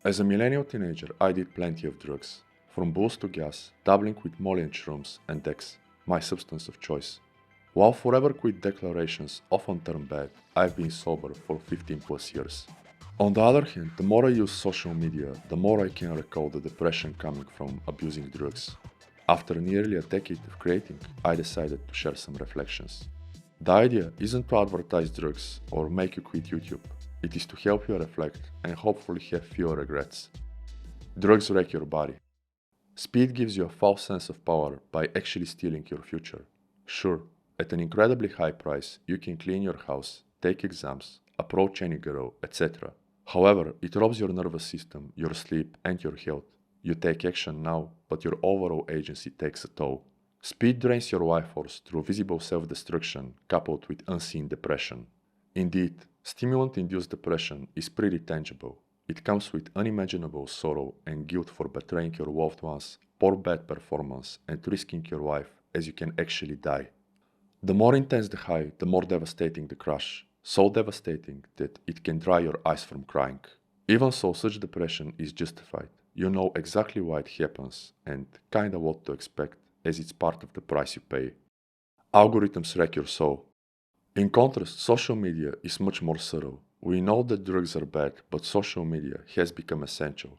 As a millennial teenager, I did plenty of drugs, from booze to gas, dabbling with molly and shrooms and Dex, my substance of choice. While forever quit declarations often turn bad, I've been sober for 15 plus years. On the other hand, the more I use social media, the more I can recall the depression coming from abusing drugs. After nearly a decade of creating, I decided to share some reflections. The idea isn't to advertise drugs or make you quit YouTube. It is to help you reflect and hopefully have fewer regrets. Drugs wreck your body. Speed gives you a false sense of power by actually stealing your future. Sure, at an incredibly high price, you can clean your house, take exams, approach any girl, etc. However, it robs your nervous system, your sleep, and your health. You take action now, but your overall agency takes a toll. Speed drains your life force through visible self-destruction coupled with unseen depression. Indeed, stimulant-induced depression is pretty tangible. It comes with unimaginable sorrow and guilt for betraying your loved ones, poor bad performance, and risking your life as you can actually die. The more intense the high, the more devastating the crash. So devastating that it can dry your eyes from crying. Even so, such depression is justified. You know exactly why it happens and kinda what to expect, as it's part of the price you pay. Algorithms wreck your soul. In contrast, social media is much more subtle. We know that drugs are bad, but social media has become essential.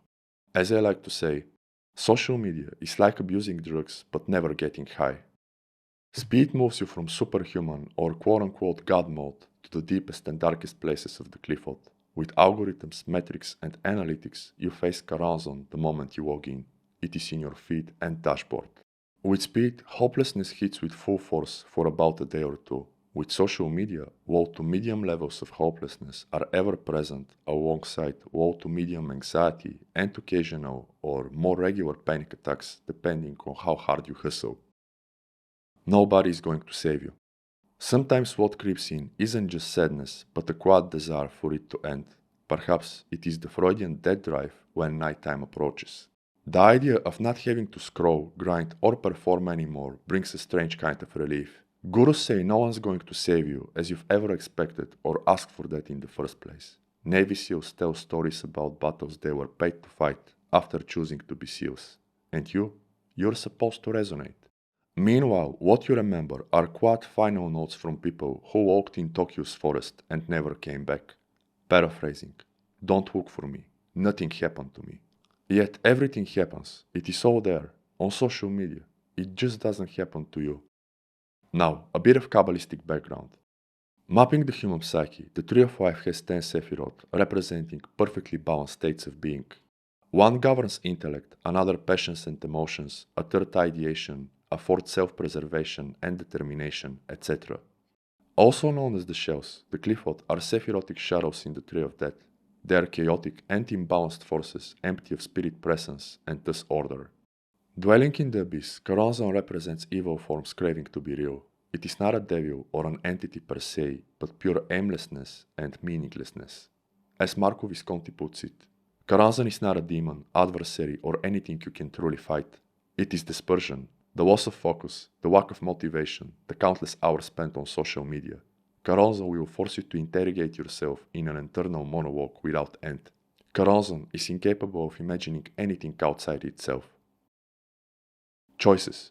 As I like to say, social media is like abusing drugs but never getting high. Speed moves you from superhuman or quote-unquote God mode to the deepest and darkest places of the clifford. With algorithms, metrics, and analytics, you face Karazhan the moment you log in. It is in your feed and dashboard. With speed, hopelessness hits with full force for about a day or two. With social media, low to medium levels of hopelessness are ever present alongside low to medium anxiety and occasional or more regular panic attacks depending on how hard you hustle. Nobody is going to save you. Sometimes what creeps in isn't just sadness, but a quiet desire for it to end. Perhaps it is the Freudian death drive when nighttime approaches. The idea of not having to scroll, grind, or perform anymore brings a strange kind of relief. Gurus say no one's going to save you as you've ever expected or asked for that in the first place. Navy SEALs tell stories about battles they were paid to fight after choosing to be SEALs. And you're supposed to resonate. Meanwhile, what you remember are quiet final notes from people who walked in Tokyo's forest and never came back. Paraphrasing, don't look for me, nothing happened to me. Yet everything happens, it is all there, on social media, it just doesn't happen to you. Now, a bit of Qabalistic background. Mapping the human psyche, the Tree of Life has 10 Sephiroth, representing perfectly balanced states of being. One governs intellect, another passions and emotions, a third ideation, a fourth self-preservation and determination, etc. Also known as the shells, the clifford are Sephirotic shadows in the Tree of Death. They are chaotic and imbalanced forces, empty of spirit presence and thus order. Dwelling in the abyss, Karazhan represents evil forms craving to be real. It is not a devil or an entity per se, but pure aimlessness and meaninglessness. As Marco Visconti puts it, Karazhan is not a demon, adversary, or anything you can truly fight. It is dispersion, the loss of focus, the lack of motivation, the countless hours spent on social media. Karazhan will force you to interrogate yourself in an internal monologue without end. Karazhan is incapable of imagining anything outside itself. Choices.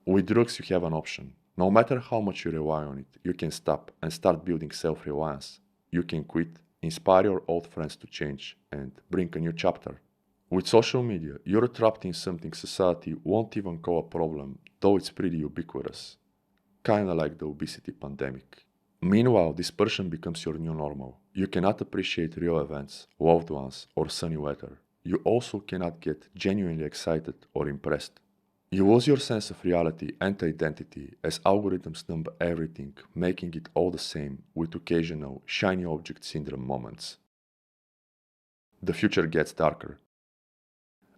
With drugs, you have an option. No matter how much you rely on it, you can stop and start building self-reliance. You can quit, inspire your old friends to change, and bring a new chapter. With social media, you're trapped in something society won't even call a problem, though it's pretty ubiquitous. Kinda like the obesity pandemic. Meanwhile, dispersion becomes your new normal. You cannot appreciate real events, loved ones, or sunny weather. You also cannot get genuinely excited or impressed. You lose your sense of reality and identity as algorithms number everything, making it all the same with occasional shiny object syndrome moments. The future gets darker.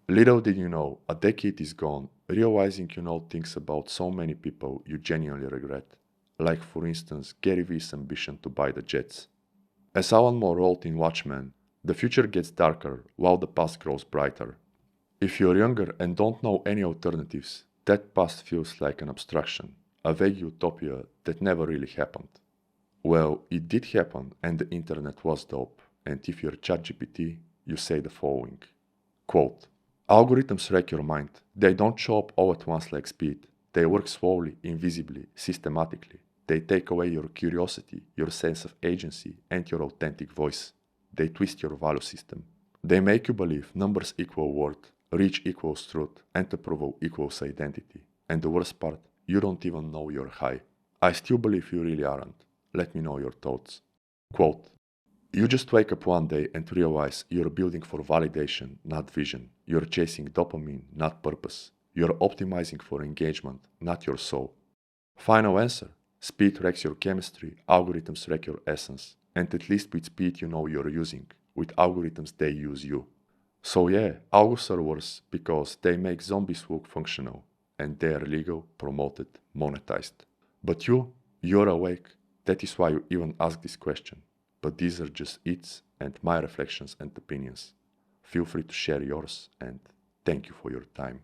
Little did you know, a decade is gone, realizing you know things about so many people you genuinely regret. Like for instance, Gary Vee's ambition to buy the Jets. As Alan Moore wrote in Watchmen, the future gets darker while the past grows brighter. If you're younger and don't know any alternatives, that past feels like an abstraction, a vague utopia that never really happened. Well, it did happen and the internet was dope, and if you're ChatGPT, you say the following. Quote, algorithms wreck your mind. They don't show up all at once like speed. They work slowly, invisibly, systematically. They take away your curiosity, your sense of agency, and your authentic voice. They twist your value system. They make you believe numbers equal worth, reach equals truth, and approval equals identity. And the worst part, you don't even know you're high. I still believe you really aren't. Let me know your thoughts. Quote, you just wake up one day and realize you're building for validation, not vision. You're chasing dopamine, not purpose. You're optimizing for engagement, not your soul. Final answer. Speed wrecks your chemistry, algorithms wreck your essence. And at least with speed you know you're using. With algorithms they use you. So yeah, algos are worse because they make zombies look functional. And they are legal, promoted, monetized. But you're awake. That is why you even ask this question. But these are just its and my reflections and opinions. Feel free to share yours and thank you for your time.